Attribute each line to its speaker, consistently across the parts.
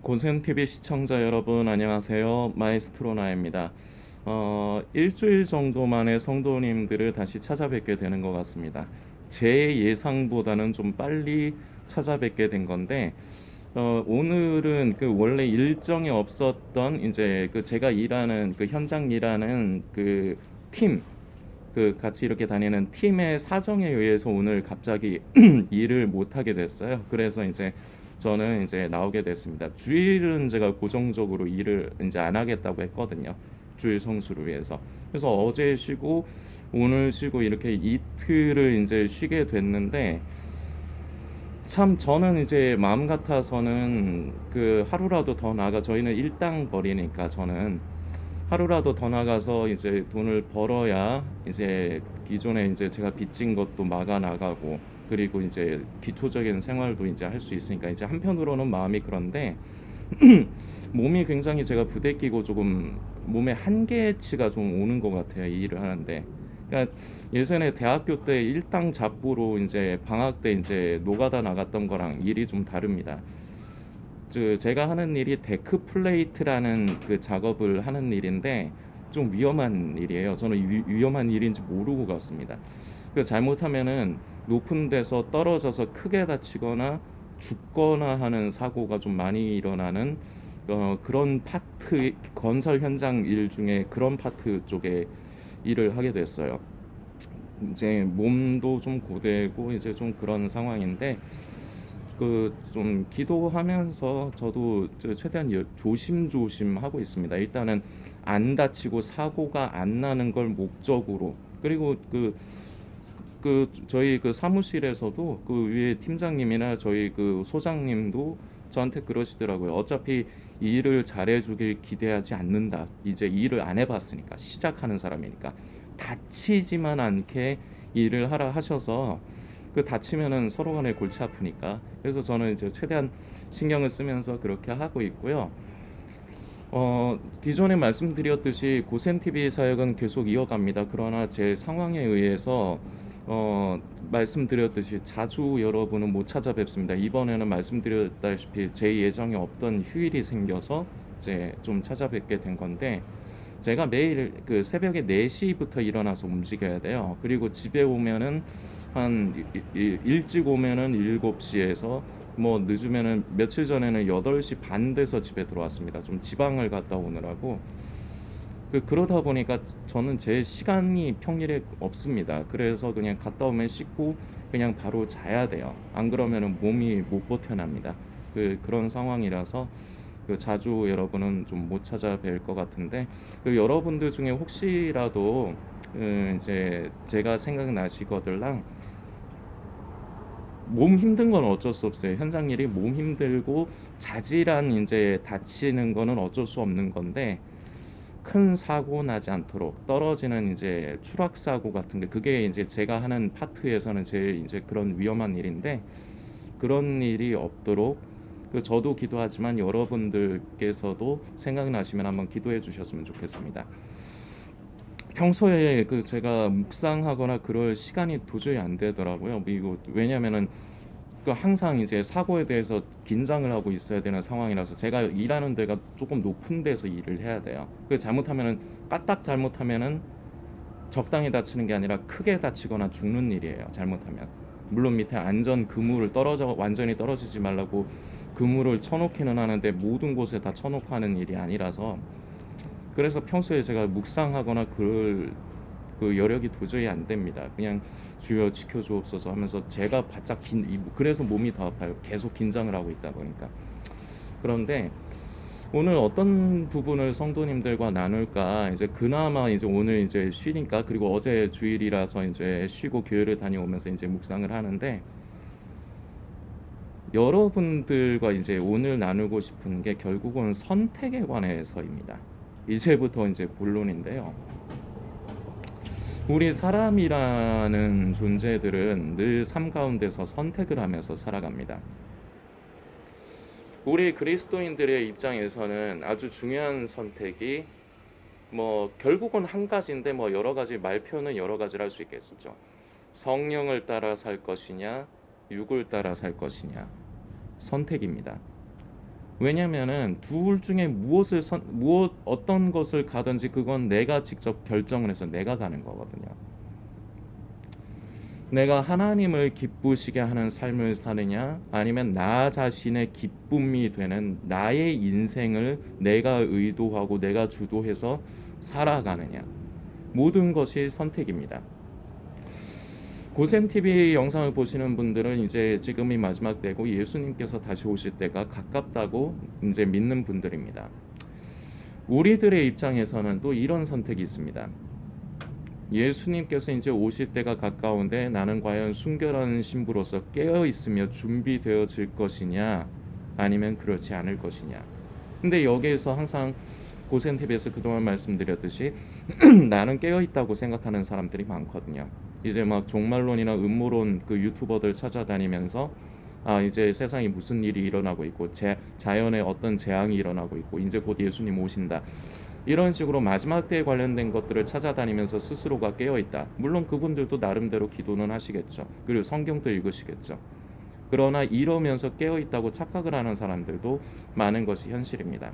Speaker 1: 고센TV 시청자 여러분 안녕하세요. 마에스트로 나입니다. 일주일 정도 만에 성도님들을 다시 찾아뵙게 되는 것 같습니다. 제 예상보다는 좀 빨리 찾아뵙게 된 건데 오늘은 그 원래 일정이 없었던 이제 그 제가 일하는 그 현장 일하는 그 팀, 그 같이 이렇게 다니는 팀의 사정에 의해서 오늘 갑자기 일을 못 하게 됐어요. 그래서 이제 저는 이제 나오게 됐습니다. 주일은 제가 고정적으로 일을 이제 안 하겠다고 했거든요. 주일 성수를 위해서. 그래서 어제 쉬고 오늘 쉬고 이렇게 이틀을 이제 쉬게 됐는데 참 저는 이제 마음 같아서는 그 하루라도 더 나가 저희는 일당 벌이니까 저는 하루라도 더 나가서 이제 돈을 벌어야 이제 기존에 이제 제가 빚진 것도 막아 나가고 그리고 이제 기초적인 생활도 이제 할 수 있으니까 이제 한편으로는 마음이 그런데 몸이 굉장히 제가 부대끼고 조금 몸에 한계치가 좀 오는 것 같아요. 이 일을 하는데. 그러니까 예전에 대학교 때 일당 잡부로 이제 방학 때 이제 노가다 나갔던 거랑 일이 좀 다릅니다. 제가 하는 일이 데크 플레이트라는 그 작업을 하는 일인데 좀 위험한 일이에요. 저는 위험한 일인지 모르고 갔습니다. 그 잘못하면은 높은 데서 떨어져서 크게 다치거나 죽거나 하는 사고가 좀 많이 일어나는 그런 파트 건설 현장 일 중에 그런 파트 쪽에 일을 하게 됐어요. 이제 몸도 좀 고되고 이제 좀 그런 상황인데 그 좀 기도하면서 저도 최대한 조심조심 하고 있습니다. 일단은 안 다치고 사고가 안 나는 걸 목적으로 그리고 저희 그 사무실에서도 그 위에 팀장님이나 저희 그 소장님도 저한테 그러시더라고요. 어차피 이 일을 잘해주길 기대하지 않는다. 이제 이 일을 안 해봤으니까 시작하는 사람이니까 다치지만 않게 일을 하라 하셔서 그 다치면은 서로 간에 골치 아프니까 그래서 저는 이제 최대한 신경을 쓰면서 그렇게 하고 있고요. 기존에 말씀드렸듯이 고센TV 사역은 계속 이어갑니다. 그러나 제 상황에 의해서 어, 말씀드렸듯이 자주 여러분은 못 찾아뵙습니다. 이번에는 말씀드렸다시피 제 예정에 없던 휴일이 생겨서 이제 좀 찾아뵙게 된 건데 제가 매일 그 새벽에 4시부터 일어나서 움직여야 돼요. 그리고 집에 오면은 한 일찍 오면은 7시에서 뭐 늦으면은 며칠 전에는 8시 반 돼서 집에 들어왔습니다. 좀 지방을 갔다 오느라고. 그러다 보니까 저는 제 시간이 평일에 없습니다. 그래서 그냥 갔다 오면 씻고 그냥 바로 자야 돼요. 안 그러면은 몸이 못 버텨납니다. 그런 상황이라서 자주 여러분은 좀 못 찾아뵐 것 같은데 여러분들 중에 혹시라도 이제 제가 생각나시거들랑 몸 힘든 건 어쩔 수 없어요. 현장 일이 몸 힘들고 자질한 이제 다치는 거는 어쩔 수 없는 건데 큰 사고 나지 않도록 떨어지는 이제 추락 사고 같은 게 그게 이제 제가 하는 파트에서는 제일 이제 그런 위험한 일인데 그런 일이 없도록 저도 기도하지만 여러분들께서도 생각나시면 한번 기도해 주셨으면 좋겠습니다. 평소에 제가 묵상하거나 그럴 시간이 도저히 안 되더라고요. 이거 왜냐면은 항상 이제 사고에 대해서 긴장을 하고 있어야 되는 상황이라서 제가 일하는 데가 조금 높은 데서 일을 해야 돼요. 잘못하면은 까딱 잘못하면은 적당히 다치는 게 아니라 크게 다치거나 죽는 일이에요. 잘못하면. 물론 밑에 안전 그물을 완전히 떨어지지 말라고 그물을 쳐놓기는 하는데 모든 곳에 다 쳐놓고 하는 일이 아니라서 그래서 평소에 제가 묵상하거나 그 여력이 도저히 안 됩니다. 그냥 주여 지켜주옵소서 하면서 제가 바짝 그래서 몸이 더 아파요. 계속 긴장을 하고 있다 보니까. 그런데 오늘 어떤 부분을 성도님들과 나눌까 이제 그나마 이제 오늘 이제 쉬니까 그리고 어제 주일이라서 이제 쉬고 교회를 다녀오면서 이제 묵상을 하는데 여러분들과 이제 오늘 나누고 싶은 게 결국은 선택에 관해서입니다. 이제부터 이제 본론인데요. 우리 사람이라는 존재들은 늘 삶 가운데서 선택을 하면서 살아갑니다. 우리 그리스도인들의 입장에서는 아주 중요한 선택이 뭐 결국은 한 가지인데 뭐 여러 가지 말표는 여러 가지를 할 수 있겠죠. 성령을 따라 살 것이냐, 육을 따라 살 것이냐 선택입니다. 왜냐면은 둘 중에 무엇 어떤 것을 가든지 그건 내가 직접 결정을 해서 내가 가는 거거든요. 내가 하나님을 기쁘시게 하는 삶을 사느냐, 아니면 나 자신의 기쁨이 되는 나의 인생을 내가 의도하고 내가 주도해서 살아가느냐. 모든 것이 선택입니다. 고센 TV 영상을 보시는 분들은 이제 지금이 마지막 때고 예수님께서 다시 오실 때가 가깝다고 이제 믿는 분들입니다. 우리들의 입장에서는 또 이런 선택이 있습니다. 예수님께서 이제 오실 때가 가까운데 나는 과연 순결한 신부로서 깨어 있으며 준비되어질 것이냐, 아니면 그렇지 않을 것이냐. 근데 여기에서 항상 고센 TV에서 그동안 말씀드렸듯이 나는 깨어 있다고 생각하는 사람들이 많거든요. 이제 막 종말론이나 음모론 그 유튜버들 찾아다니면서 이제 세상에 무슨 일이 일어나고 있고 자연에 어떤 재앙이 일어나고 있고 이제 곧 예수님 오신다, 이런 식으로 마지막 때에 관련된 것들을 찾아다니면서 스스로가 깨어있다. 물론 그분들도 나름대로 기도는 하시겠죠. 그리고 성경도 읽으시겠죠. 그러나 이러면서 깨어있다고 착각을 하는 사람들도 많은 것이 현실입니다.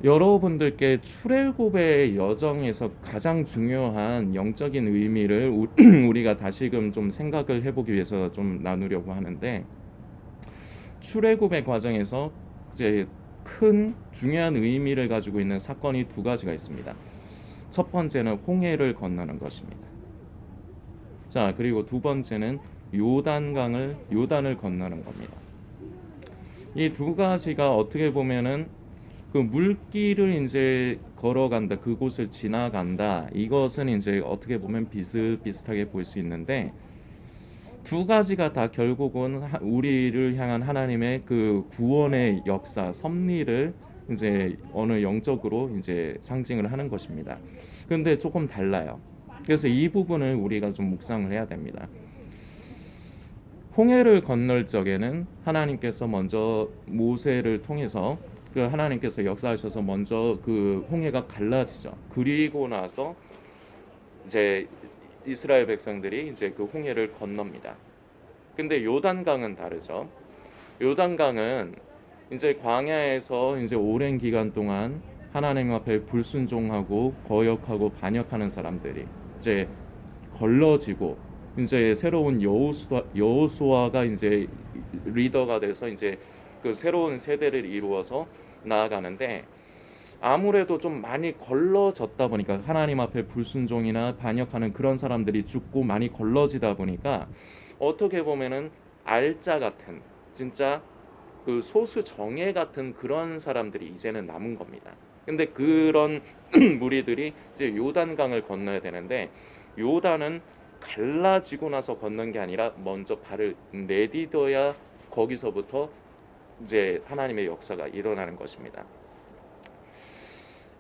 Speaker 1: 여러분들께 출애굽의 여정에서 가장 중요한 영적인 의미를 우리가 다시금 좀 생각을 해보기 위해서 좀 나누려고 하는데, 출애굽의 과정에서 이제 큰 중요한 의미를 가지고 있는 사건이 두 가지가 있습니다. 첫 번째는 홍해를 건너는 것입니다. 자, 그리고 두 번째는 요단을 건너는 겁니다. 이 두 가지가 어떻게 보면은 그 물길을 이제 걸어간다, 그곳을 지나간다, 이것은 이제 어떻게 보면 비슷비슷하게 볼 수 있는데, 두 가지가 다 결국은 우리를 향한 하나님의 그 구원의 역사, 섭리를 이제 어느 영적으로 이제 상징을 하는 것입니다. 근데 조금 달라요. 그래서 이 부분을 우리가 좀 묵상을 해야 됩니다. 홍해를 건널 적에는 하나님께서 먼저 모세를 통해서 그 하나님께서 역사하셔서 먼저 그 홍해가 갈라지죠. 그리고 나서 이제 이스라엘 백성들이 이제 그 홍해를 건넙니다. 근데 요단강은 다르죠. 요단강은 이제 광야에서 이제 오랜 기간 동안 하나님 앞에 불순종하고 거역하고 반역하는 사람들이 이제 걸러지고, 이제 새로운 여호수아가 이제 리더가 돼서 이제 그 새로운 세대를 이루어서 나아가는데, 아무래도 좀 많이 걸러졌다 보니까 하나님 앞에 불순종이나 반역하는 그런 사람들이 죽고 많이 걸러지다 보니까 어떻게 보면은 알짜 같은, 진짜 그 소수 정예 같은 그런 사람들이 이제는 남은 겁니다. 근데 그런 무리들이 이제 요단강을 건너야 되는데, 요단은 갈라지고 나서 건넌 게 아니라 먼저 발을 내디뎌야 거기서부터 이제 하나님의 역사가 일어나는 것입니다.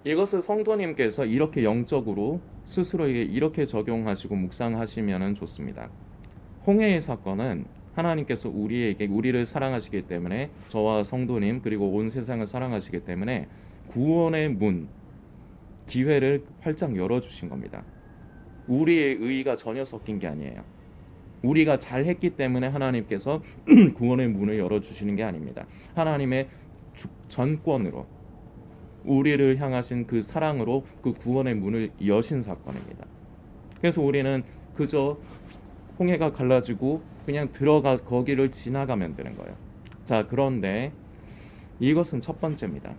Speaker 1: 이것을 성도님께서 이렇게 영적으로 스스로에게 이렇게 적용하시고 묵상하시면 좋습니다. 홍해의 사건은 하나님께서 우리를 사랑하시기 때문에, 저와 성도님 그리고 온 세상을 사랑하시기 때문에 구원의 문, 기회를 활짝 열어주신 겁니다. 우리의 의의가 전혀 섞인 게 아니에요. 우리가 잘했기 때문에 하나님께서 구원의 문을 열어주시는 게 아닙니다. 하나님의 전권으로, 우리를 향하신 그 사랑으로 그 구원의 문을 여신 사건입니다. 그래서 우리는 그저 홍해가 갈라지고 그냥 들어가 거기를 지나가면 되는 거예요. 자, 그런데 이것은 첫 번째입니다.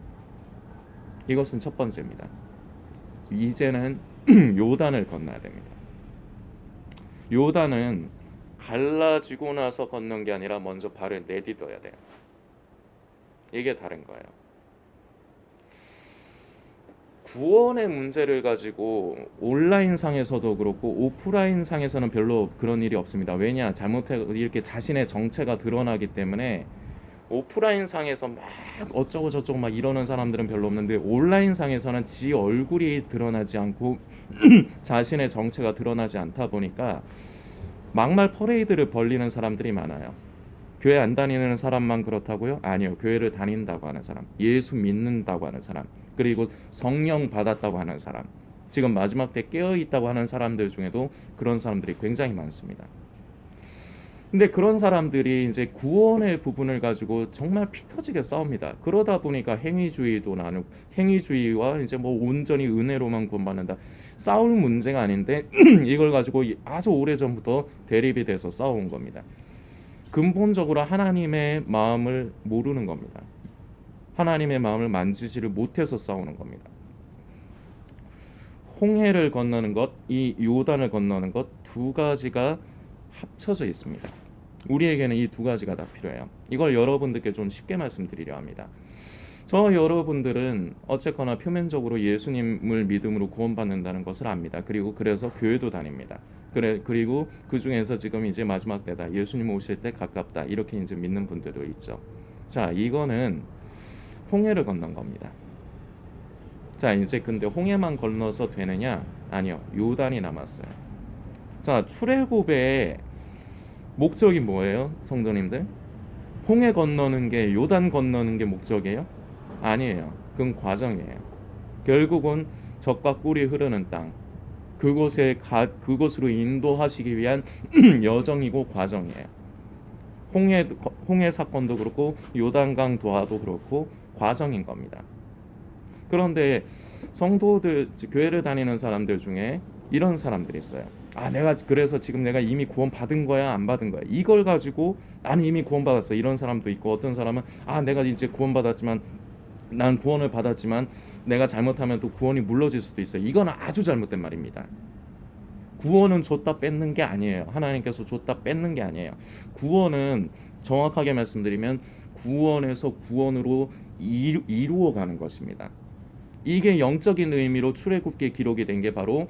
Speaker 1: 이제는 요단을 건너야 됩니다. 요단은 갈라지고 나서 걷는 게 아니라 먼저 발을 내딛어야 돼요. 이게 다른 거예요. 구원의 문제를 가지고 온라인 상에서도 그렇고 오프라인 상에서는 별로 그런 일이 없습니다. 왜냐? 이렇게 자신의 정체가 드러나기 때문에 오프라인 상에서 막 어쩌고 저쩌고 막 이러는 사람들은 별로 없는데, 온라인 상에서는 지 얼굴이 드러나지 않고 자신의 정체가 드러나지 않다 보니까 막말 퍼레이드를 벌리는 사람들이 많아요. 교회 안 다니는 사람만 그렇다고요? 아니요. 교회를 다닌다고 하는 사람, 예수 믿는다고 하는 사람, 그리고 성령 받았다고 하는 사람, 지금 마지막 때 깨어 있다고 하는 사람들 중에도 그런 사람들이 굉장히 많습니다. 근데 그런 사람들이 이제 구원의 부분을 가지고 정말 피 터지게 싸웁니다. 그러다 보니까 행위주의도 나누고, 행위주의와 이제 뭐 온전히 은혜로만 구원받는다, 싸울 문제가 아닌데 이걸 가지고 아주 오래전부터 대립이 돼서 싸운 겁니다. 근본적으로 하나님의 마음을 모르는 겁니다. 하나님의 마음을 만지지를 못해서 싸우는 겁니다. 홍해를 건너는 것, 이 요단을 건너는 것, 두 가지가 합쳐져 있습니다. 우리에게는 이 두 가지가 다 필요해요. 이걸 여러분들께 좀 쉽게 말씀드리려 합니다. 저 여러분들은 어쨌거나 표면적으로 예수님을 믿음으로 구원받는다는 것을 압니다. 그리고 그래서 교회도 다닙니다. 그리고 그 중에서 지금 이제 마지막 때다, 예수님 오실 때 가깝다, 이렇게 이제 믿는 분들도 있죠. 자, 이거는 홍해를 건넌 겁니다. 자, 이제 근데 홍해만 건너서 되느냐? 아니요. 요단이 남았어요. 자, 출애굽의 목적이 뭐예요, 성도님들? 홍해 건너는 게, 요단 건너는 게 목적이에요? 아니에요. 그건 과정이에요. 결국은 젖과 꿀이 흐르는 땅, 그곳으로 인도하시기 위한 여정이고 과정이에요. 홍해 사건도 그렇고 요단강 도하도 그렇고 과정인 겁니다. 그런데 성도들, 교회를 다니는 사람들 중에 이런 사람들이 있어요. 내가 그래서 지금 내가 이미 구원 받은 거야, 안 받은 거야, 이걸 가지고 나는 이미 구원 받았어, 이런 사람도 있고, 어떤 사람은 내가 이제 구원 받았지만, 난 구원을 받았지만 내가 잘못하면 또 구원이 물러질 수도 있어요. 이건 아주 잘못된 말입니다. 구원은 줬다 뺏는 게 아니에요. 하나님께서 줬다 뺏는 게 아니에요. 구원은 정확하게 말씀드리면 구원에서 구원으로 이루어가는 것입니다. 이게 영적인 의미로 출애굽기에 기록이 된 게 바로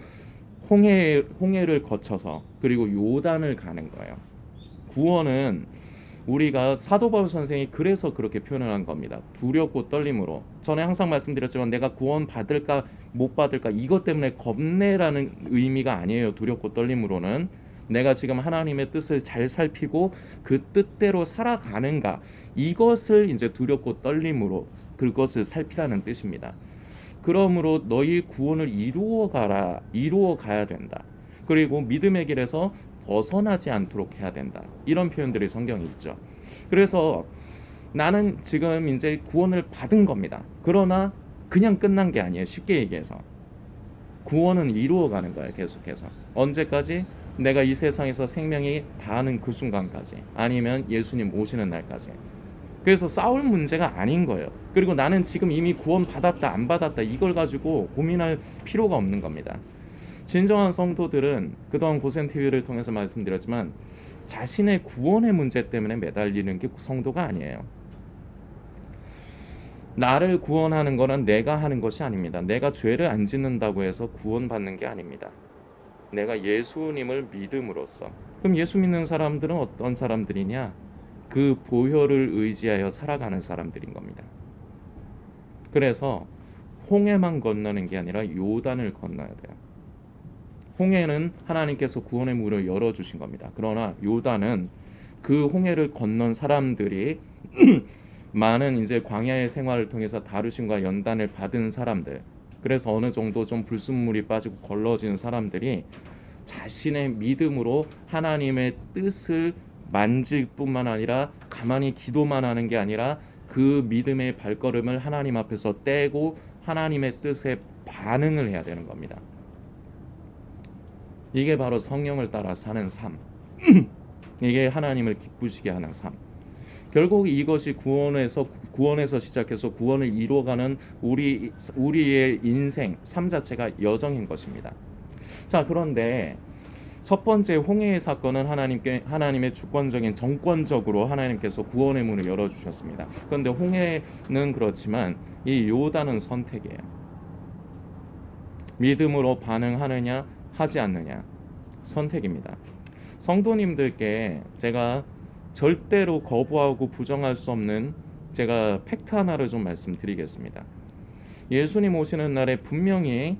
Speaker 1: 홍해를 거쳐서 그리고 요단을 가는 거예요. 구원은 우리가 사도 바울 선생이 그래서 그렇게 표현을 한 겁니다. 두렵고 떨림으로. 전에 항상 말씀드렸지만 내가 구원 받을까 못 받을까 이것 때문에 겁내라는 의미가 아니에요. 두렵고 떨림으로는 내가 지금 하나님의 뜻을 잘 살피고 그 뜻대로 살아가는가, 이것을 이제 두렵고 떨림으로 그것을 살피라는 뜻입니다. 그러므로 너희 구원을 이루어 가야 된다. 그리고 믿음의 길에서 벗어나지 않도록 해야 된다. 이런 표현들이 성경에 있죠. 그래서 나는 지금 이제 구원을 받은 겁니다. 그러나 그냥 끝난 게 아니에요. 쉽게 얘기해서 구원은 이루어가는 거예요. 계속해서. 언제까지? 내가 이 세상에서 생명이 다하는 그 순간까지, 아니면 예수님 오시는 날까지. 그래서 싸울 문제가 아닌 거예요. 그리고 나는 지금 이미 구원 받았다 안 받았다 이걸 가지고 고민할 필요가 없는 겁니다. 진정한 성도들은 그동안 고센TV를 통해서 말씀드렸지만 자신의 구원의 문제 때문에 매달리는 게 성도가 아니에요. 나를 구원하는 거는 내가 하는 것이 아닙니다. 내가 죄를 안 짓는다고 해서 구원받는 게 아닙니다. 내가 예수님을 믿음으로써. 그럼 예수 믿는 사람들은 어떤 사람들이냐? 그 보혈을 의지하여 살아가는 사람들인 겁니다. 그래서 홍해만 건너는 게 아니라 요단을 건너야 돼요. 홍해는 하나님께서 구원의 문을 열어주신 겁니다. 그러나 요단은 그 홍해를 건넌 사람들이 많은 이제 광야의 생활을 통해서 다루심과 연단을 받은 사람들, 그래서 어느 정도 좀 불순물이 빠지고 걸러진 사람들이 자신의 믿음으로 하나님의 뜻을 만질 뿐만 아니라 가만히 기도만 하는 게 아니라 그 믿음의 발걸음을 하나님 앞에서 떼고 하나님의 뜻에 반응을 해야 되는 겁니다. 이게 바로 성령을 따라 사는 삶. 이게 하나님을 기쁘시게 하는 삶. 결국 이것이 구원에서 시작해서 구원을 이루어가는 우리의 인생, 삶 자체가 여정인 것입니다. 자, 그런데 첫 번째 홍해의 사건은 하나님의 주권적인 정권적으로 하나님께서 구원의 문을 열어주셨습니다. 그런데 홍해는 그렇지만 이 요단은 선택이에요. 믿음으로 반응하느냐 하지 않느냐, 선택입니다. 성도님들께 제가 절대로 거부하고 부정할 수 없는 제가 팩트 하나를 좀 말씀드리겠습니다. 예수님 오시는 날에 분명히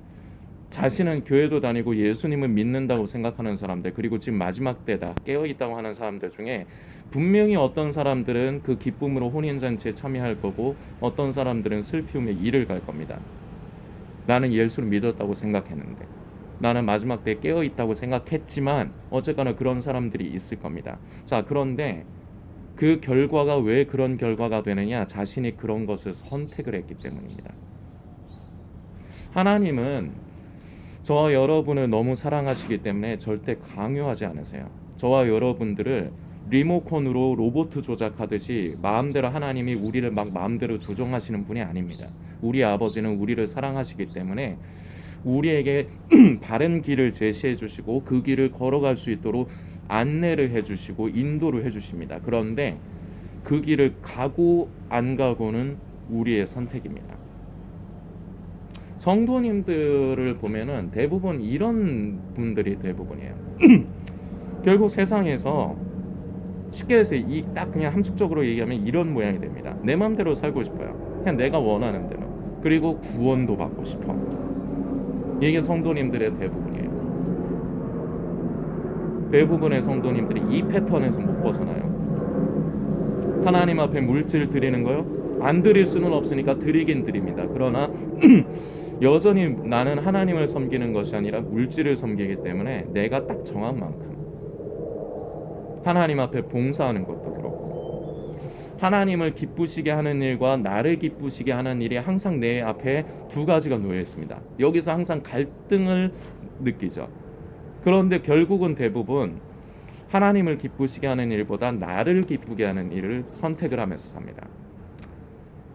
Speaker 1: 자신은 교회도 다니고 예수님을 믿는다고 생각하는 사람들, 그리고 지금 마지막 때다 깨어있다고 하는 사람들 중에 분명히 어떤 사람들은 그 기쁨으로 혼인잔치에 참여할 거고 어떤 사람들은 슬피움에 이를 갈 겁니다. 나는 예수를 믿었다고 생각했는데. 나는 마지막 때에 깨어 있다고 생각했지만 어쨌거나 그런 사람들이 있을 겁니다. 자, 그런데 그 결과가 왜 그런 결과가 되느냐? 자신이 그런 것을 선택을 했기 때문입니다. 하나님은 저와 여러분을 너무 사랑하시기 때문에 절대 강요하지 않으세요. 저와 여러분들을 리모컨으로 로봇 조작하듯이 마음대로 하나님이 우리를 막 마음대로 조종하시는 분이 아닙니다. 우리 아버지는 우리를 사랑하시기 때문에 우리에게 바른 길을 제시해 주시고 그 길을 걸어갈 수 있도록 안내를 해 주시고 인도를 해 주십니다. 그런데 그 길을 가고 안 가고는 우리의 선택입니다. 성도님들을 보면은 대부분 이런 분들이 대부분이에요. 결국 세상에서 쉽게 해서 이 딱 그냥 함축적으로 얘기하면 이런 모양이 됩니다. 내 마음대로 살고 싶어요. 그냥 내가 원하는 대로. 그리고 구원도 받고 싶어. 이게 성도님들의 대부분이에요. 대부분의 성도님들이 이 패턴에서 못 벗어나요. 하나님 앞에 물질 드리는 거요? 안 드릴 수는 없으니까 드리긴 드립니다. 그러나 여전히 나는 하나님을 섬기는 것이 아니라 물질을 섬기기 때문에 내가 딱 정한 만큼 하나님 앞에 봉사하는 것도 그렇고 하나님을 기쁘시게 하는 일과 나를 기쁘시게 하는 일이 항상 내 앞에 두 가지가 놓여 있습니다. 여기서 항상 갈등을 느끼죠. 그런데 결국은 대부분 하나님을 기쁘시게 하는 일보다 나를 기쁘게 하는 일을 선택을 하면서 삽니다.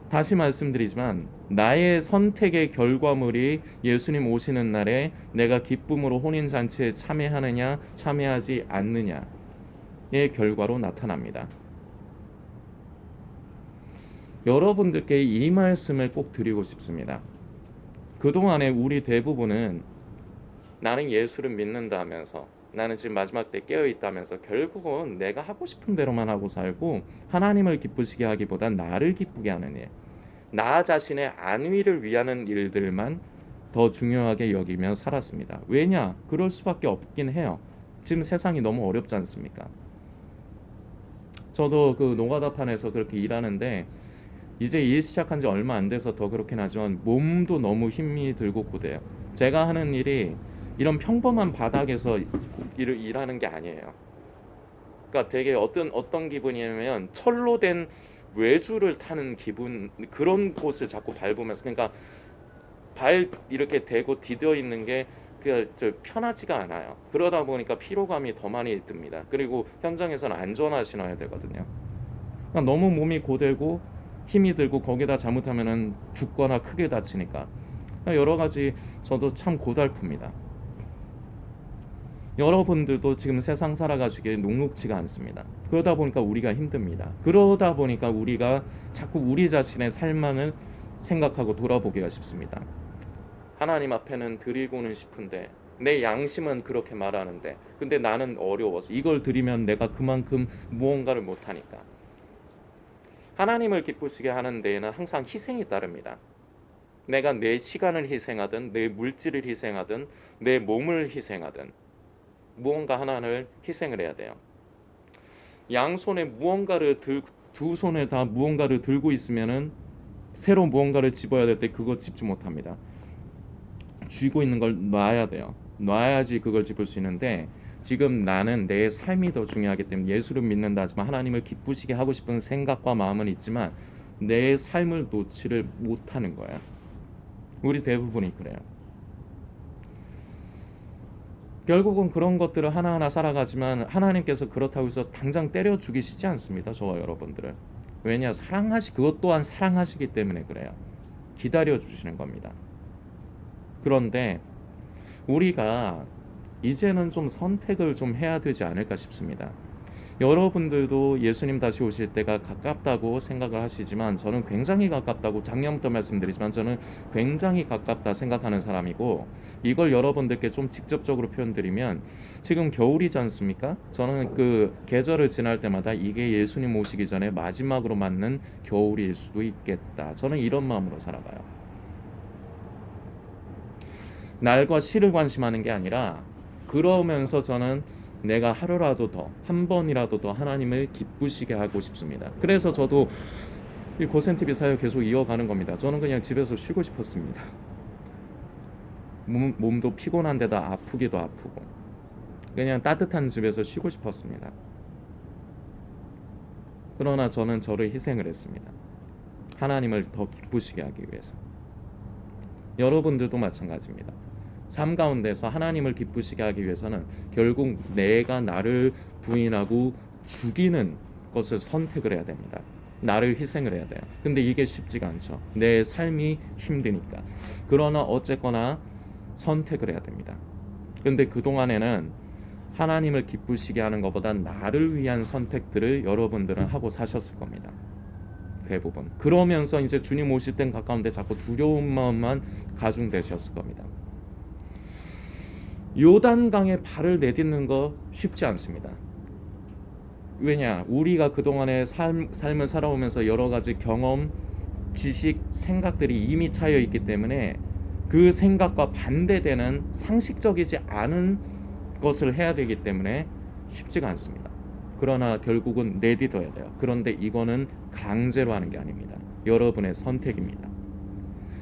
Speaker 1: 다시 말씀드리지만 나의 선택의 결과물이 예수님 오시는 날에 내가 기쁨으로 혼인잔치에 참여하느냐 참여하지 않느냐의 결과로 나타납니다. 여러분들께 이 말씀을 꼭 드리고 싶습니다. 그동안에 우리 대부분은 나는 예수를 믿는다 하면서 나는 지금 마지막 때 깨어있다면서 결국은 내가 하고 싶은 대로만 하고 살고 하나님을 기쁘시게 하기보다 나를 기쁘게 하는 일, 나 자신의 안위를 위하는 일들만 더 중요하게 여기며 살았습니다. 왜냐? 그럴 수밖에 없긴 해요. 지금 세상이 너무 어렵지 않습니까? 저도 그 노가다판에서 그렇게 일하는데 이제 일 시작한 지 얼마 안 돼서 더 그렇긴 하지만 몸도 너무 힘이 들고 고돼요. 제가 하는 일이 이런 평범한 바닥에서 일하는 게 아니에요. 그러니까 되게 어떤 기분이냐면 철로 된 외주를 타는 기분, 그런 곳을 자꾸 밟으면서, 그러니까 발 이렇게 대고 디뎌 있는 게 편하지가 않아요. 그러다 보니까 피로감이 더 많이 듭니다. 그리고 현장에서는 안전화 신어야 되거든요. 그러니까 너무 몸이 고되고 힘이 들고 거기다 잘못하면은 죽거나 크게 다치니까 여러 가지 저도 참 고달픕니다. 여러분들도 지금 세상 살아가시기에 녹록지가 않습니다. 그러다 보니까 우리가 힘듭니다. 그러다 보니까 우리가 자꾸 우리 자신의 삶만을 생각하고 돌아보기가 쉽습니다. 하나님 앞에는 드리고는 싶은데 내 양심은 그렇게 말하는데 근데 나는 어려워서 이걸 드리면 내가 그만큼 무언가를 못하니까. 하나님을 기쁘시게 하는 데에는 항상 희생이 따릅니다. 내가 내 시간을 희생하든 내 물질을 희생하든 내 몸을 희생하든 무언가 하나를 희생을 해야 돼요. 양손에 두 손에 다 무언가를 들고 있으면은 새로 무언가를 집어야 될 때 그거 집지 못합니다. 쥐고 있는 걸 놔야 돼요. 놔야지 그걸 집을 수 있는데 지금 나는 내 삶이 더 중요하기 때문에 예수를 믿는다 하지만 하나님을 기쁘시게 하고 싶은 생각과 마음은 있지만 내 삶을 놓지를 못하는 거예요. 우리 대부분이 그래요. 결국은 그런 것들을 하나하나 살아가지만 하나님께서 그렇다고 해서 당장 때려 죽이시지 않습니다. 저와 여러분들을. 왜냐? 그것 또한 사랑하시기 때문에 그래요. 기다려 주시는 겁니다. 그런데 우리가 이제는 좀 선택을 좀 해야 되지 않을까 싶습니다. 여러분들도 예수님 다시 오실 때가 가깝다고 생각을 하시지만 저는 굉장히 가깝다고 작년부터 말씀드리지만 저는 굉장히 가깝다 생각하는 사람이고 이걸 여러분들께 좀 직접적으로 표현드리면 지금 겨울이지 않습니까? 저는 그 계절을 지날 때마다 이게 예수님 오시기 전에 마지막으로 맞는 겨울일 수도 있겠다. 저는 이런 마음으로 살아가요. 날과 시를 관심하는 게 아니라 그러면서 저는 내가 하루라도 더, 한 번이라도 더 하나님을 기쁘시게 하고 싶습니다. 그래서 저도 이 고센TV 사역 계속 이어가는 겁니다. 저는 그냥 집에서 쉬고 싶었습니다. 몸도 피곤한데다 아프기도 아프고 그냥 따뜻한 집에서 쉬고 싶었습니다. 그러나 저는 저를 희생을 했습니다. 하나님을 더 기쁘시게 하기 위해서. 여러분들도 마찬가지입니다. 삶 가운데서 하나님을 기쁘시게 하기 위해서는 결국 내가 나를 부인하고 죽이는 것을 선택을 해야 됩니다. 나를 희생을 해야 돼요. 근데 이게 쉽지가 않죠. 내 삶이 힘드니까. 그러나 어쨌거나 선택을 해야 됩니다. 근데 그동안에는 하나님을 기쁘시게 하는 것보다 나를 위한 선택들을 여러분들은 하고 사셨을 겁니다. 대부분. 그러면서 이제 주님 오실 땐 가까운데 자꾸 두려운 마음만 가중되셨을 겁니다. 요단강에 발을 내딛는 거 쉽지 않습니다. 왜냐? 우리가 그동안의 삶을 살아오면서 여러 가지 경험, 지식, 생각들이 이미 차여 있기 때문에 그 생각과 반대되는 상식적이지 않은 것을 해야 되기 때문에 쉽지가 않습니다. 그러나 결국은 내딛어야 돼요. 그런데 이거는 강제로 하는 게 아닙니다. 여러분의 선택입니다.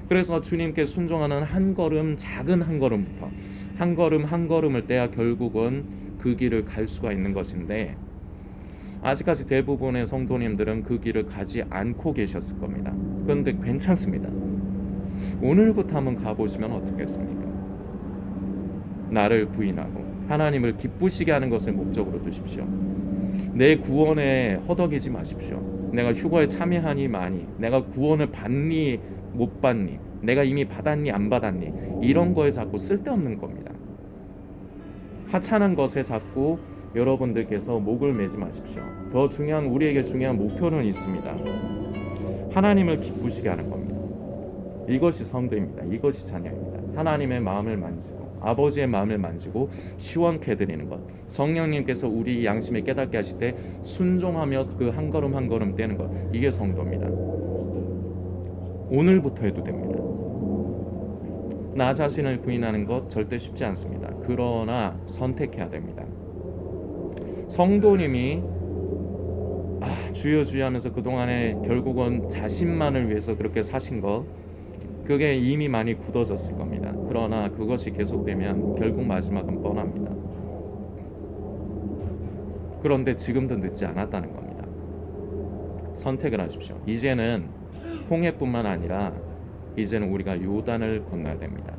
Speaker 1: 그래서 주님께 순종하는 한 걸음, 작은 한 걸음부터 한 걸음 한 걸음을 떼야 결국은 그 길을 갈 수가 있는 것인데 아직까지 대부분의 성도님들은 그 길을 가지 않고 계셨을 겁니다. 그런데 괜찮습니다. 오늘부터 한번 가보시면 어떻겠습니까? 나를 부인하고 하나님을 기쁘시게 하는 것을 목적으로 두십시오. 내 구원에 허덕이지 마십시오. 내가 휴거에 참여하니 마니, 내가 구원을 받니 못 받니, 내가 이미 받았니 안 받았니, 이런 거에 자꾸 쓸데없는 겁니다. 하찮은 것에 자꾸 여러분들께서 목을 매지 마십시오. 더 중요한, 우리에게 중요한 목표는 있습니다. 하나님을 기쁘시게 하는 겁니다. 이것이 성도입니다. 이것이 자녀입니다. 하나님의 마음을 만지고 아버지의 마음을 만지고 시원케 해드리는 것. 성령님께서 우리 양심에 깨닫게 하실 때 순종하며 그 한 걸음 한 걸음 떼는 것. 이게 성도입니다. 오늘부터 해도 됩니다. 나 자신을 부인하는 것 절대 쉽지 않습니다. 그러나 선택해야 됩니다. 성도님이 주여 주여 하면서 그동안에 결국은 자신만을 위해서 그렇게 사신 것, 그게 이미 많이 굳어졌을 겁니다. 그러나 그것이 계속되면 결국 마지막은 뻔합니다. 그런데 지금도 늦지 않았다는 겁니다. 선택을 하십시오. 이제는 홍해뿐만 아니라 이제는 우리가 요단을 건너야 됩니다.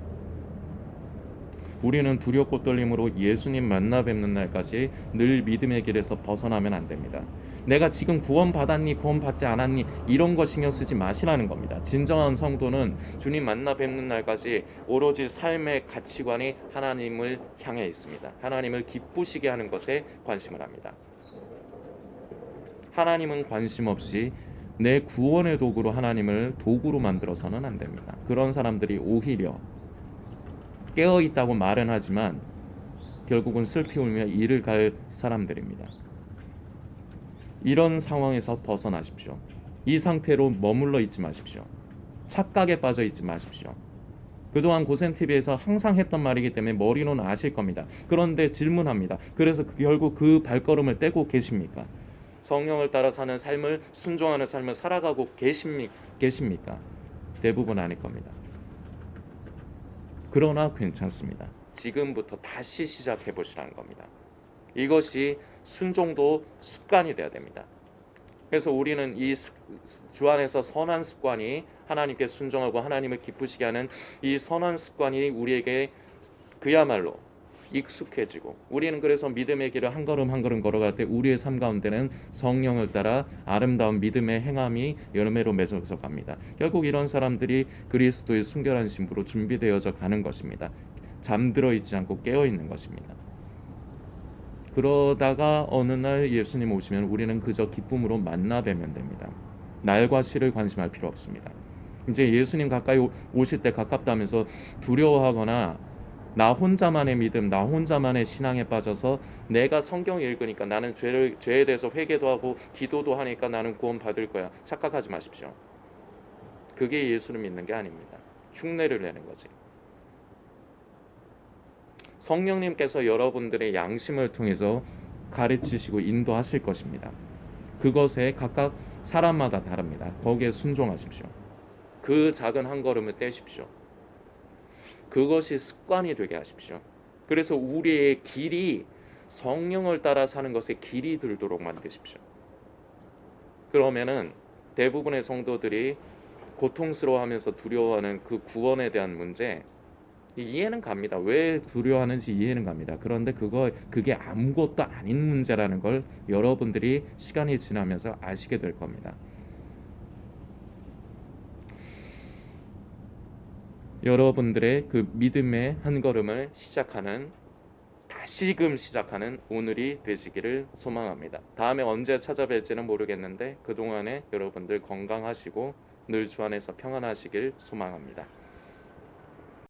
Speaker 1: 우리는 두렵고 떨림으로 예수님 만나 뵙는 날까지 늘 믿음의 길에서 벗어나면 안 됩니다. 내가 지금 구원 받았니 구원 받지 않았니 이런 거 신경 쓰지 마시라는 겁니다. 진정한 성도는 주님 만나 뵙는 날까지 오로지 삶의 가치관이 하나님을 향해 있습니다. 하나님을 기쁘시게 하는 것에 관심을 합니다. 하나님은 관심 없이 내 구원의 도구로 하나님을 도구로 만들어서는 안 됩니다. 그런 사람들이 오히려 깨어있다고 말은 하지만 결국은 슬피 울며 이를 갈 사람들입니다. 이런 상황에서 벗어나십시오. 이 상태로 머물러 있지 마십시오. 착각에 빠져 있지 마십시오. 그동안 고센TV에서 항상 했던 말이기 때문에 머리로는 아실 겁니다. 그런데 질문합니다. 그래서 결국 그 발걸음을 떼고 계십니까? 성령을 따라 사는 삶을, 순종하는 삶을 살아가고 계십니까? 대부분 아닐 겁니다. 그러나 괜찮습니다. 지금부터 다시 시작해 보시라는 겁니다. 이것이 순종도 습관이 되어야 됩니다. 그래서 우리는 이 주 안에서 선한 습관이, 하나님께 순종하고 하나님을 기쁘시게 하는 이 선한 습관이 우리에게 그야말로 익숙해지고, 우리는 그래서 믿음의 길을 한 걸음 한 걸음 걸어갈 때 우리의 삶 가운데는 성령을 따라 아름다운 믿음의 행함이 열매로 맺어져 갑니다. 결국 이런 사람들이 그리스도의 순결한 신부로 준비되어져 가는 것입니다. 잠들어 있지 않고 깨어 있는 것입니다. 그러다가 어느 날 예수님 오시면 우리는 그저 기쁨으로 만나 뵈면 됩니다. 날과 시를 관심할 필요 없습니다. 이제 예수님 가까이 오실 때 가깝다면서 두려워하거나 나 혼자만의 믿음, 나 혼자만의 신앙에 빠져서 내가 성경 읽으니까 나는 죄에 대해서 회개도 하고 기도도 하니까 나는 구원 받을 거야, 착각하지 마십시오. 그게 예수를 믿는 게 아닙니다. 흉내를 내는 거지. 성령님께서 여러분들의 양심을 통해서 가르치시고 인도하실 것입니다. 그것에 각각 사람마다 다릅니다. 거기에 순종하십시오. 그 작은 한 걸음을 떼십시오. 그것이 습관이 되게 하십시오. 그래서 우리의 길이 성령을 따라 사는 것에 길이 들도록 만드십시오. 그러면은 대부분의 성도들이 고통스러워하면서 두려워하는 그 구원에 대한 문제 이해는 갑니다. 왜 두려워하는지 이해는 갑니다. 그런데 그게 아무것도 아닌 문제라는 걸 여러분들이 시간이 지나면서 아시게 될 겁니다. 여러분들의 그 믿음의 한 걸음을 다시금 시작하는 오늘이 되시기를 소망합니다. 다음에 언제 찾아뵐지는 모르겠는데 그동안에 여러분들 건강하시고 늘 주 안에서 평안하시길 소망합니다.